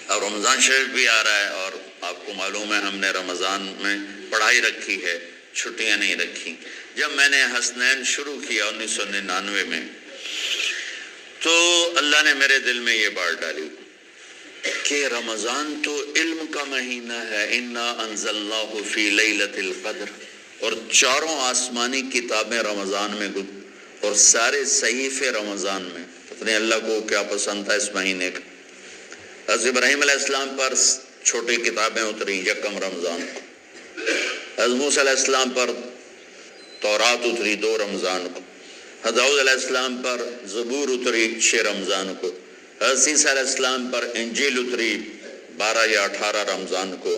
اور رمضان شریف بھی آ رہا ہے، اور آپ کو معلوم ہے ہم نے رمضان میں پڑھائی رکھی ہے، چھٹیاں نہیں رکھی۔ جب میں نے حسنین شروع کیا 1999 میں، تو اللہ نے میرے دل میں یہ بات ڈالی کہ رمضان تو علم کا مہینہ ہے، انا انزلناہ فی لیلۃ القدر، اور چاروں آسمانی کتابیں رمضان میں اور سارے صحیفے رمضان میں۔ پتہ نہیں اللہ کو کیا پسند تھا اس مہینے کا۔ حضرت ابراہیم علیہ السلام پر چھوٹی کتابیں اتری یکم رمضان کو، حضرت موسیٰ علیہ السلام پر تورات اتری 2 رمضان کو، حضرت داؤد علیہ السلام پر زبور اتری 6 رمضان کو، حضرت عیسیٰ علیہ السلام پر انجیل اتری 12 یا 18 رمضان کو،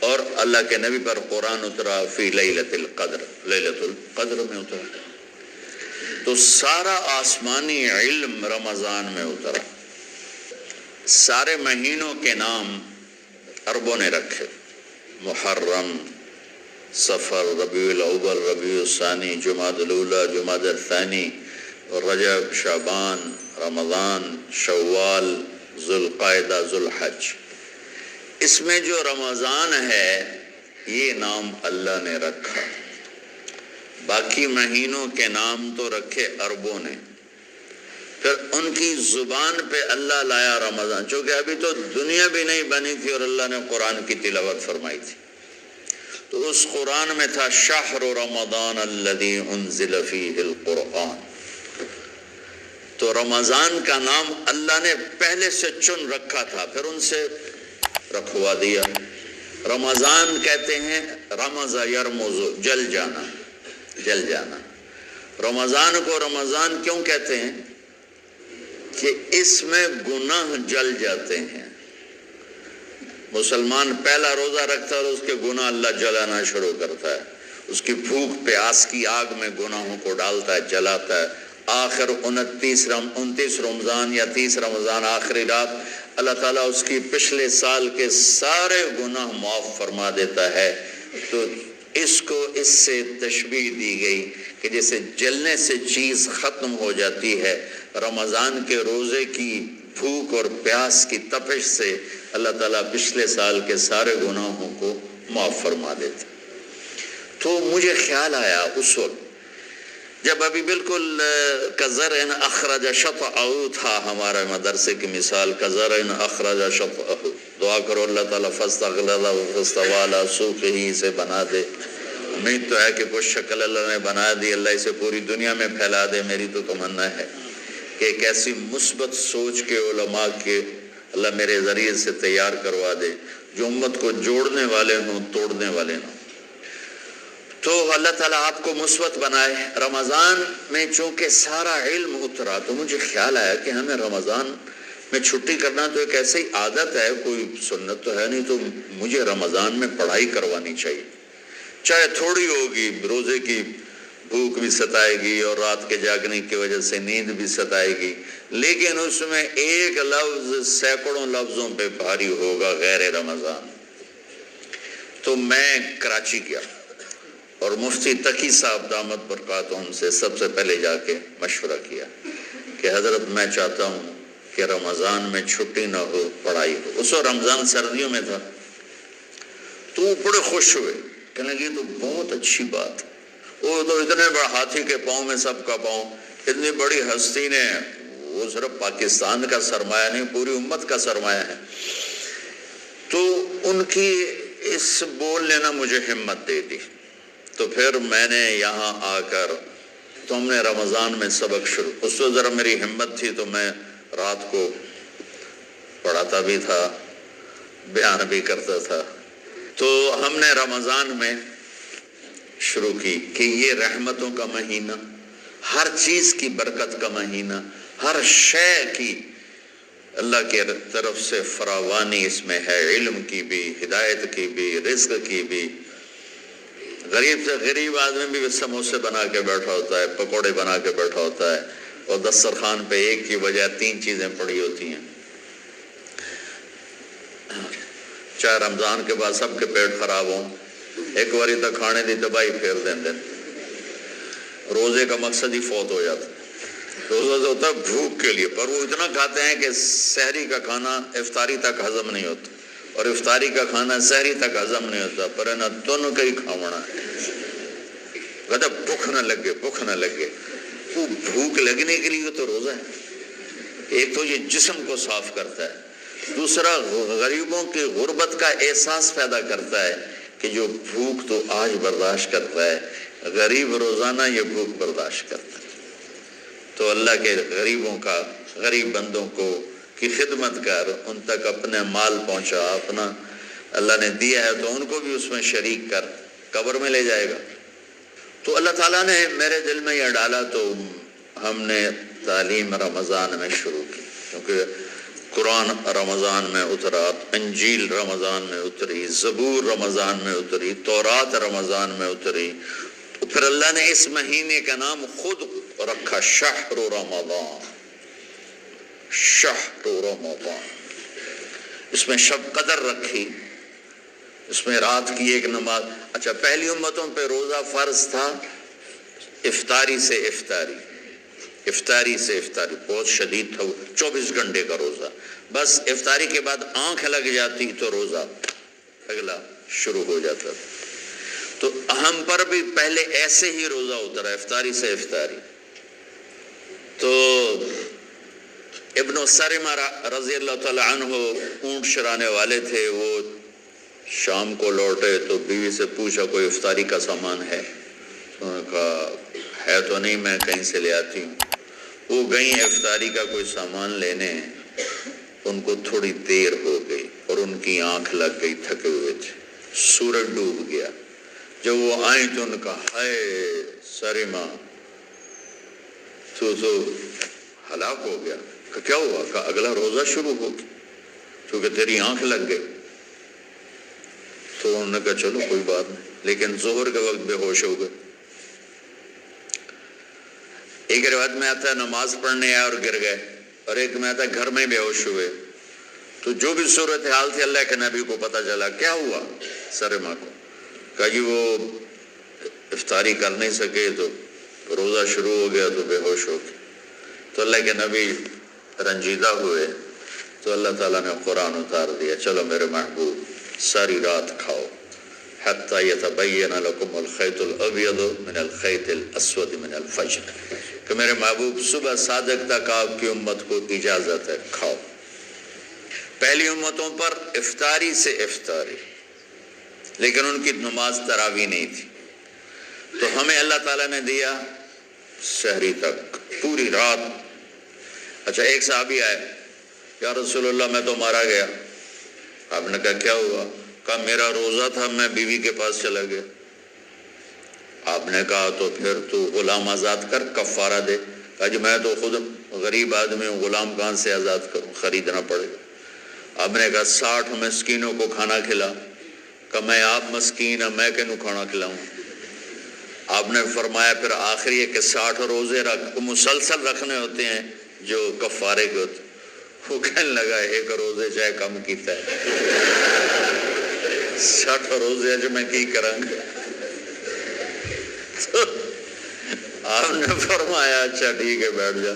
اور اللہ کے نبی پر قرآن اترا فی لیلۃ القدر، لیلۃ القدر میں اترا۔ تو سارا آسمانی علم رمضان میں اترا۔ سارے مہینوں کے نام عربوں نے رکھے، محرم، صفر، ربیع الاول، ربیع الثانی، جمادی الاولی، جمادی الثانی، رجب، شعبان، رمضان، شوال، ذوالقعدہ، ذوالحج۔ اس میں جو رمضان ہے یہ نام اللہ نے رکھا، باقی مہینوں کے نام تو رکھے عربوں نے۔ پھر ان کی زبان پہ اللہ لایا رمضان، چونکہ ابھی تو دنیا بھی نہیں بنی تھی اور اللہ نے قرآن کی تلاوت فرمائی تھی، تو اس قرآن میں تھا شہر رمضان الذی انزل فیہ القرآن۔ تو رمضان کا نام اللہ نے پہلے سے چن رکھا تھا، پھر ان سے رکھوا دیا۔ رمضان کہتے ہیں رمض یرمز، جل جانا، جل جانا۔ رمضان کو رمضان کیوں کہتے ہیں؟ کہ اس میں گناہ جل جاتے ہیں۔ مسلمان پہلا روزہ رکھتا ہے اور اس کے گناہ اللہ جلانا شروع کرتا ہے، اس کی بھوک پیاس کی آگ میں گناہوں کو ڈالتا ہے، جلاتا ہے۔ آخر 29 رمضان یا 30 رمضان آخری رات اللہ تعالیٰ اس کی پچھلے سال کے سارے گناہ معاف فرما دیتا ہے۔ تو اس کو اس سے تشبیہ دی گئی کہ جیسے جلنے سے چیز ختم ہو جاتی ہے، رمضان کے روزے کی بھوک اور پیاس کی تپش سے اللہ تعالیٰ پچھلے سال کے سارے گناہوں کو معاف فرما دیتے۔ تو مجھے خیال آیا اس وقت جب ابھی بالکل کزرع اخرج شطأہ تھا، ہمارے مدرسے کی مثال کزرع اخرج شطأہ، دعا کرو اللہ تعالیٰ فاستغلظ فاستوی علی سوقہ سے بنا دے۔ امید تو ہے کہ کچھ شکل اللہ نے بنا دی، اللہ اسے پوری دنیا میں پھیلا دے۔ میری تو تمنا ہے کہ ایک ایسی مثبت سوچ کے علماء کے اللہ میرے ذریعے سے تیار کروا دے جو امت کو جوڑنے والے ہوں، توڑنے والے ہوں۔ تو اللہ تعالیٰ آپ کو مثبت بنائے۔ رمضان میں چونکہ سارا علم اترا تو مجھے خیال آیا کہ ہمیں رمضان میں چھٹی کرنا تو ایک ایسی عادت ہے، کوئی سنت تو ہے نہیں، تو مجھے رمضان میں پڑھائی کروانی چاہیے، چاہے تھوڑی ہوگی۔ روزے کی بھوک بھی ستائے گی اور رات کے جاگنے کی وجہ سے نیند بھی ستائے گی، لیکن اس میں ایک لفظ سینکڑوں لفظوں پہ بھاری ہوگا، غیر رمضان۔ تو میں کراچی گیا اور مفتی تقی صاحب دامت برکاتہم سے سب سے پہلے جا کے مشورہ کیا کہ حضرت میں چاہتا ہوں کہ رمضان میں چھٹی نہ ہو، پڑھائی ہو۔ اس وقت رمضان سردیوں میں تھا، تو وہ بڑے خوش ہوئے، کہنے لگے تو بہت اچھی بات۔ وہ تو اتنے بڑے ہاتھی کے پاؤں میں سب کا پاؤں، اتنی بڑی ہستی نے، وہ صرف پاکستان کا سرمایہ نہیں پوری امت کا سرمایہ ہے۔ تو ان کی اس بولنے نے مجھے ہمت دے دی۔ تو پھر میں نے یہاں آ کر تو ہم نے رمضان میں سبق شروع، اس وقت ذرا میری ہمت تھی تو میں رات کو پڑھاتا بھی تھا، بیان بھی کرتا تھا۔ تو ہم نے رمضان میں شروع کی کہ یہ رحمتوں کا مہینہ، ہر چیز کی برکت کا مہینہ، ہر شے کی اللہ کے طرف سے فراوانی اس میں ہے، علم کی بھی، ہدایت کی بھی، رزق کی بھی۔ غریب سے غریب آدمی بھی سموسے بنا کے بیٹھا ہوتا ہے، پکوڑے بنا کے بیٹھا ہوتا ہے، اور دسترخوان پہ ایک کی بجائے 3 چیزیں پڑی ہوتی ہیں۔ چاہے رمضان کے بعد سب کے پیٹ خراب ہوں، ایک باری تک کھانے دی تباہی پھیر دیں، روزے کا مقصد ہی فوت ہو جاتا ہے۔ روزہ تو ہوتا ہے بھوک کے لیے، پر وہ اتنا کھاتے ہیں کہ سحری کا کھانا افطاری تک ہضم نہیں ہوتا، اور افطاری کا کھانا سحری تک ہضم نہیں ہوتا، پر نہ دونوں کا ہی کھاونا ہے۔ کہتا بھوک نہ لگے، بھوک نہ لگے، وہ بھوک لگنے کے لیے تو روزہ ہے۔ ایک تو یہ جسم کو صاف کرتا ہے، دوسرا غریبوں کی غربت کا احساس پیدا کرتا ہے کہ جو بھوک تو آج برداشت کرتا ہے، غریب روزانہ یہ بھوک برداشت کرتا ہے۔ تو اللہ کے غریب بندوں کی خدمت کر، ان تک اپنے مال پہنچا، اپنا اللہ نے دیا ہے تو ان کو بھی اس میں شریک کر، قبر میں لے جائے گا۔ تو اللہ تعالیٰ نے میرے دل میں یہ ڈالا، تو ہم نے تعلیم رمضان میں شروع کی، کیونکہ قرآن رمضان میں اترا، انجیل رمضان میں اتری، زبور رمضان میں اتری، تورات رمضان میں اتری۔ پھر اللہ نے اس مہینے کا نام خود رکھا شہر رمضان، شہر رمضان۔ اس میں شب قدر رکھی، اس میں رات کی ایک نماز۔ اچھا، پہلی امتوں پہ روزہ فرض تھا افطاری سے افطاری، افطاری سے افطاری، بہت شدید تھا وہ، 24 گھنٹے کا روزہ۔ بس افطاری کے بعد آنکھ لگ جاتی تو روزہ اگلا شروع ہو جاتا تھا۔ تو ہم پر بھی پہلے ایسے ہی روزہ اترا، افطاری سے افطاری۔ تو ابن سرمہ رضی اللہ تعالی عنہ اونٹ چرانے والے تھے، وہ شام کو لوٹے تو بیوی سے پوچھا کوئی افطاری کا سامان ہے؟ انہوں نے کہا ہے تو نہیں، میں کہیں سے لے آتی ہوں۔ وہ گئیں افطاری کا کوئی سامان لینے، ان کو تھوڑی دیر ہو گئی اور ان کی آنکھ لگ گئی، تھکے ہوئے تھے، سورج ڈوب گیا۔ جب وہ آئیں تو ان کا ہائے سرمہ تو ہلاک ہو گیا۔ کہ کیا ہوا؟ کہ اگلا روزہ شروع ہو گیا کیونکہ تیری آنکھ لگ گئی۔ تو انہوں نے کہا چلو کوئی بات نہیں، لیکن ظہر کے وقت بے ہوش ہو گئے۔ ایک روایت میں آتا ہے نماز پڑھنے آئے اور گر گئے، اور ایک میں آتا ہے گھر میں بے ہوش ہوئے۔ تو جو بھی صورتحال تھی اللہ کے نبی کو پتہ چلا۔ کیا ہوا سرمہ کو؟ کہا جی وہ افطاری کر نہیں سکے تو روزہ شروع ہو گیا تو بے ہوش ہو گئے۔ تو اللہ کے نبی رنجیدہ ہوئے، تو اللہ تعالیٰ نے قرآن اتار دیا، چلو میرے محبوب ساری رات کھاؤ، حتی یتبین لکم الخیط الابیض من الخیط الاسود من الفجر، کہ میرے محبوب صبح صادق تک آپ کی امت کو اجازت ہے، کھاؤ۔ پہلی امتوں پر افطاری سے افطاری، لیکن ان کی نماز تراویح نہیں تھی۔ تو ہمیں اللہ تعالیٰ نے دیا سحری تک، پوری رات۔ اچھا، ایک صحابی آئے، یا رسول اللہ میں تو مارا گیا۔ آپ نے کہا کیا ہوا؟ کہا میرا روزہ تھا، میں بیوی کے پاس چلا گیا۔ آپ نے کہا تو پھر تو غلام آزاد کر، کفارہ دے۔ کہا جی میں تو خود غریب آدمی ہوں، غلام کہاں سے آزاد کروں، خریدنا پڑے گا۔ آپ نے کہا 60 مسکینوں کو کھانا کھلا۔ کہ میں آپ مسکین ہیں، میں کنوں کھانا کھلاؤں؟ آپ نے فرمایا پھر آخری ہے کہ 60 روزے مسلسل رکھنے ہوتے ہیں جو کفارے کے ہوتے۔ وہ کہنے لگا ایک روزے چاہے کم کیتا ہے، 60 روزے جو میں کی کروں گا۔ تو آپ نے فرمایا اچھا ٹھیک ہے بیٹھ جا،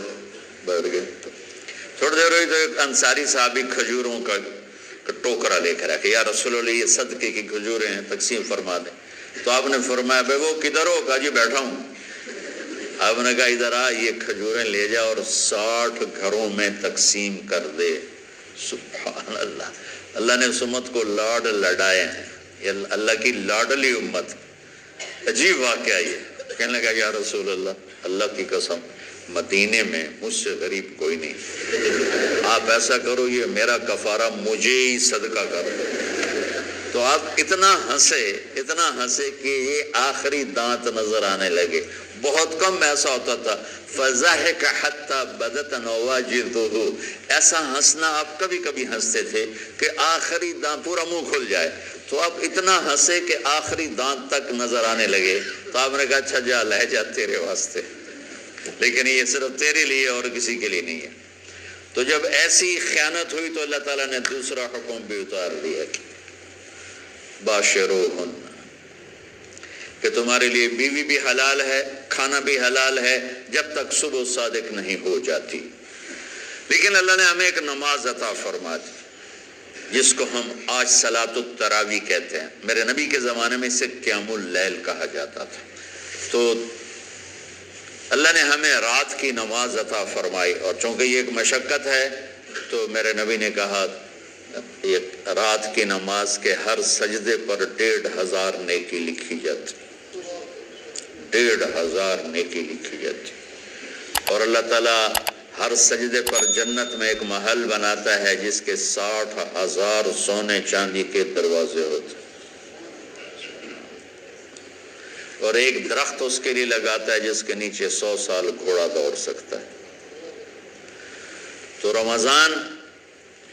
بیٹھ گئے۔ تھوڑی دیر ہوئی تو ایک انصاری صحابی کھجوروں کا ٹوکرا لے کر آیا کہ یا رسول اللہ یہ صدقے کی کھجوریں ہیں، تقسیم فرما دیں۔ تو آپ نے فرمایا بھائی وہ کدھر ہو؟ کہا جی بیٹھا ہوں۔ آپ نے کہا ادھر آ، یہ کھجوریں لے جا اور 60 گھروں میں تقسیم کر دے۔ سبحان اللہ، اللہ نے اس امت کو لاڈ لڈائے ہیں، یہ اللہ کی لاڈلی امت۔ عجیب واقعہ یہ، کہنے لگا یا رسول اللہ، اللہ کی قسم مدینے میں مجھ سے غریب کوئی نہیں، آپ ایسا کرو یہ میرا کفارہ مجھے ہی صدقہ کر دو۔ تو آپ اتنا ہنسے کہ یہ آخری دانت نظر آنے لگے۔ بہت کم ایسا ہوتا تھا فَضَحِكَ حَتَّى بَدَتْ نَوَاجِذُهُ، ایسا ہنسنا آپ کبھی کبھی ہنستے تھے کہ آخری دانت پورا منہ کھل جائے۔ تو آپ اتنا ہنسے کہ آخری دانت تک نظر آنے لگے۔ تو آپ نے کہا اچھا جا لے جا تیرے واسطے، لیکن یہ صرف تیرے لیے اور کسی کے لیے نہیں ہے۔ تو جب ایسی خیانت ہوئی تو اللہ تعالیٰ نے دوسرا حکم بھی اتار دیا کہ باشروہن، کہ تمہارے لیے بیوی بھی حلال ہے، کھانا بھی حلال ہے، جب تک صبح صادق نہیں ہو جاتی۔ لیکن اللہ نے ہمیں ایک نماز عطا فرما دی جس کو ہم آج صلاۃ التراویح کہتے ہیں۔ میرے نبی کے زمانے میں اسے قیام اللیل کہا جاتا تھا۔ تو اللہ نے ہمیں رات کی نماز عطا فرمائی، اور چونکہ یہ ایک مشقت ہے تو میرے نبی نے کہا یہ رات کی نماز کے ہر سجدے پر 1500 نیکی لکھی جاتی، 1500 نیکی لکھی جاتی، اور اللہ تعالیٰ ہر سجدے پر جنت میں ایک محل بناتا ہے جس کے 60,000 سونے چاندی کے دروازے ہوتے ہیں، اور ایک درخت اس کے لیے لگاتا ہے جس کے نیچے 100 سال گھوڑا دوڑ سکتا ہے۔ تو رمضان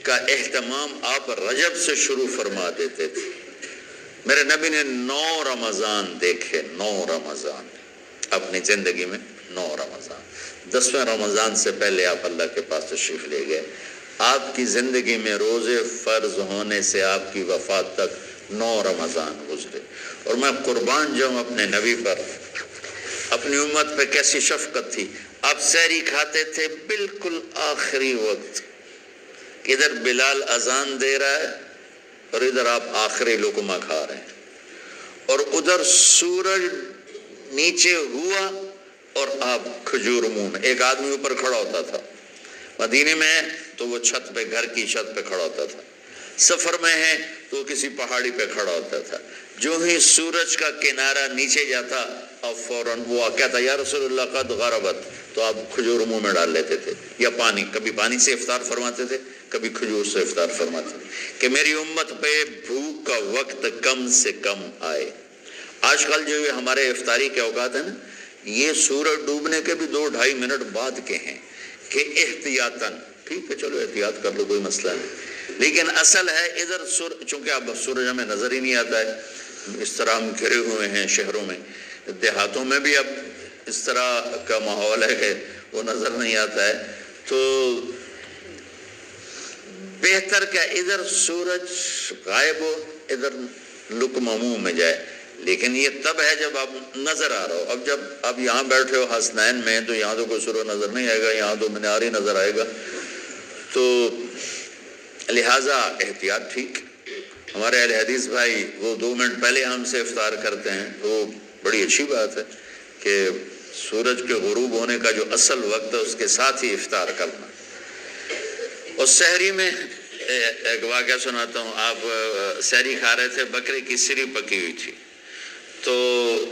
کا اہتمام آپ رجب سے شروع فرما دیتے تھے۔ میرے نبی نے 9 رمضان دیکھے، 9 رمضان اپنی زندگی میں، 9 رمضان۔ 10ویں رمضان سے پہلے آپ اللہ کے پاس تشریف لے گئے۔ آپ کی زندگی میں روزے فرض ہونے سے آپ کی وفات تک 9 رمضان گزرے، اور میں قربان جاؤں اپنے نبی پر، اپنی امت پہ کیسی شفقت تھی۔ آپ سحری کھاتے تھے بالکل آخری وقت، ادھر بلال اذان دے رہا ہے اور ادھر آپ آخری لقمہ کھا رہے ہیں، اور ادھر سورج نیچے ہوا اور آپ کھجور منہ میں۔ ایک آدمی اوپر کھڑا ہوتا تھا مدینے میں تو وہ چھت پہ، گھر کی چھت پہ کھڑا ہوتا تھا، سفر میں ہے تو کسی پہاڑی پہ کھڑا ہوتا تھا، جو ہی سورج کا کنارہ نیچے جاتا اب فوراً وہ کہتا یا رسول اللہ قد غربت، تو آپ کھجور منہ میں ڈال لیتے تھے، یا پانی، کبھی پانی سے افطار فرماتے تھے، کبھی کھجور سے افطار فرماتے تھے، کہ میری امت پہ بھوک کا وقت کم سے کم آئے۔ آج کل جو یہ ہمارے افطاری کے اوقات ہیں نا، یہ سورج ڈوبنے کے بھی 2-2.5 منٹ بعد کے ہیں کہ احتیاطاً، ٹھیک ہے چلو احتیاط کر لو کوئی مسئلہ نہیں، لیکن اصل ہے ادھر چونکہ اب سورج ہمیں نظر ہی نہیں آتا ہے، اس طرح ہم گھرے ہوئے ہیں شہروں میں، دیہاتوں میں بھی اب اس طرح کا ماحول ہے کہ وہ نظر نہیں آتا ہے، تو بہتر کہ ادھر سورج غائب ہو ادھر لقمہ منہ میں جائے، لیکن یہ تب ہے جب آپ نظر آ رہا ہو۔ اب جب آپ یہاں بیٹھے ہو حسنین میں تو یہاں تو کوئی سورج نظر نہیں آئے گا، یہاں تو مینار ہی نظر آئے گا، تو لہٰذا احتیاط ٹھیک۔ ہمارے اہل حدیث بھائی وہ 2 منٹ پہلے ہم سے افطار کرتے ہیں، تو بڑی اچھی بات ہے کہ سورج کے غروب ہونے کا جو اصل وقت ہے اس کے ساتھ ہی افطار کرنا۔ اور سحری میں ایک واقعہ سناتا ہوں، آپ سحری کھا رہے تھے، بکرے کی سری پکی ہوئی تھی، تو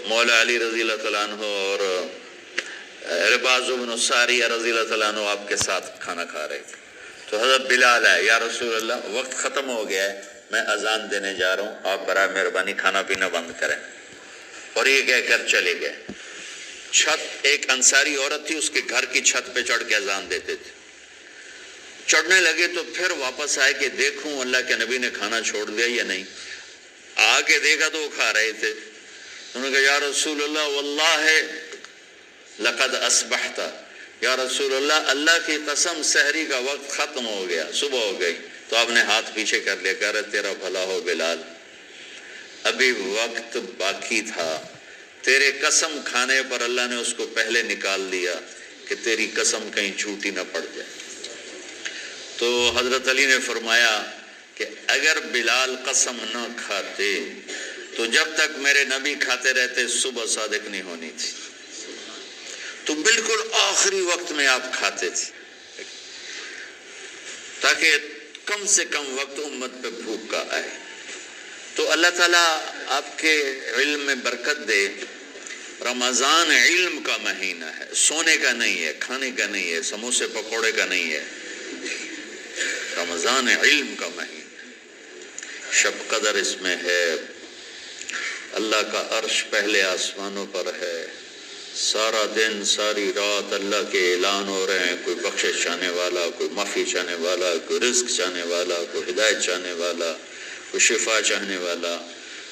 مولا علی رضی اللہ تعالیٰ عنہ اور رباز بن ساریہ رضی اللہ تعالیٰ عنہ آپ کے ساتھ کھانا کھا رہے تھے، تو حضرت بلال ہے، یا رسول اللہ وقت ختم ہو گیا ہے، میں اذان دینے جا رہا ہوں، آپ برائے مہربانی کھانا پینا بند کریں، اور یہ کہہ کر چلے گئے۔ چھت، ایک انصاری عورت تھی، اس کے گھر کی چھت پہ چڑھ کے اذان دیتے تھے، چڑھنے لگے تو پھر واپس آئے کہ دیکھوں اللہ کے نبی نے کھانا چھوڑ دیا یا نہیں، آگے دیکھا تو وہ کھا رہے تھے، انہوں نے کہا یا رسول اللہ واللہ لقد اصبحت، یا رسول اللہ اللہ کی قسم سحری کا وقت ختم ہو گیا، صبح ہو گئی، تو آپ نے ہاتھ پیچھے کر لیا، کہہ رہے تیرا بھلا ہو بلال، ابھی وقت باقی تھا، تیرے قسم کھانے پر اللہ نے اس کو پہلے نکال دیا کہ تیری قسم کہیں جھوٹی نہ پڑ جائے۔ تو حضرت علی نے فرمایا کہ اگر بلال قسم نہ کھاتے تو جب تک میرے نبی کھاتے رہتے صبح صادق نہیں ہونی تھی، تو بالکل آخری وقت میں آپ کھاتے تھے تاکہ کم سے کم وقت امت پہ بھوک کا آئے۔ تو اللہ تعالیٰ آپ کے علم میں برکت دے۔ رمضان علم کا مہینہ ہے، سونے کا نہیں ہے، کھانے کا نہیں ہے، سموسے پکوڑے کا نہیں ہے، رمضان علم کا مہینہ، شب قدر اس میں ہے، اللہ کا عرش پہلے آسمانوں پر ہے، سارا دن ساری رات اللہ کے اعلان ہو رہے ہیں، کوئی بخشش چاہنے والا، کوئی معافی چاہنے والا، کوئی رزق چاہنے والا، کوئی ہدایت چاہنے والا، کوئی شفا چاہنے والا،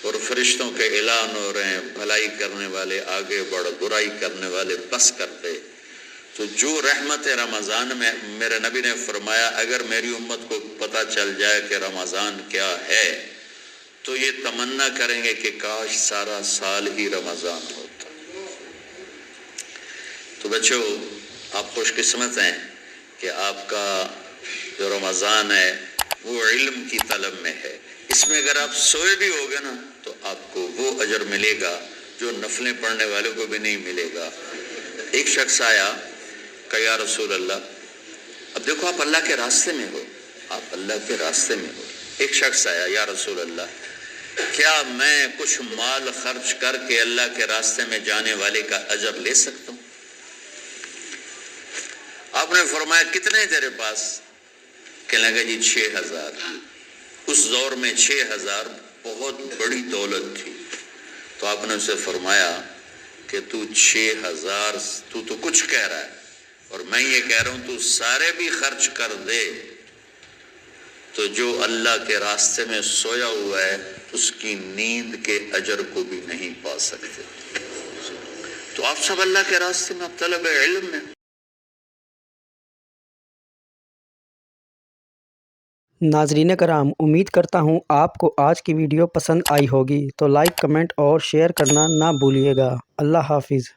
اور فرشتوں کے اعلان ہو رہے ہیں، بھلائی کرنے والے آگے بڑھ، برائی کرنے والے بس کر دے۔ تو جو رحمت رمضان میں، میرے نبی نے فرمایا اگر میری امت کو پتہ چل جائے کہ رمضان کیا ہے تو یہ تمنا کریں گے کہ کاش سارا سال ہی رمضان ہوتا۔ تو بچوں آپ خوش قسمت ہیں کہ آپ کا جو رمضان ہے وہ علم کی طلب میں ہے. اس میں اگر آپ سوئے بھی ہوگے نا تو آپ کو وہ اجر ملے گا جو نفلیں پڑھنے والوں کو بھی نہیں ملے گا. ایک شخص آیا کہ یا رسول اللہ، اب دیکھو آپ اللہ کے راستے میں ہو، آپ اللہ کے راستے میں ہو. ایک شخص آیا، یا رسول اللہ کیا میں کچھ مال خرچ کر کے اللہ کے راستے میں جانے والے کا اجر لے سکتا ہوں؟ آپ نے فرمایا کتنے تیرے پاس؟ کہنے لگا جی 6000. اس دور میں 6000 بہت بڑی دولت تھی. تو آپ نے اسے فرمایا کہ تو 6000 تو کچھ کہہ رہا ہے اور میں یہ کہہ رہا ہوں تو سارے بھی خرچ کر دے تو جو اللہ کے راستے میں سویا ہوا ہے اس کی نیند کے اجر کو بھی نہیں پا سکتے. تو آپ سب اللہ کے راستے میں، آپ طلب علم میں. ناظرین کرام، امید کرتا ہوں آپ کو آج کی ویڈیو پسند آئی ہوگی، تو لائک، کمنٹ اور شیئر کرنا نہ بھولیے گا. اللہ حافظ.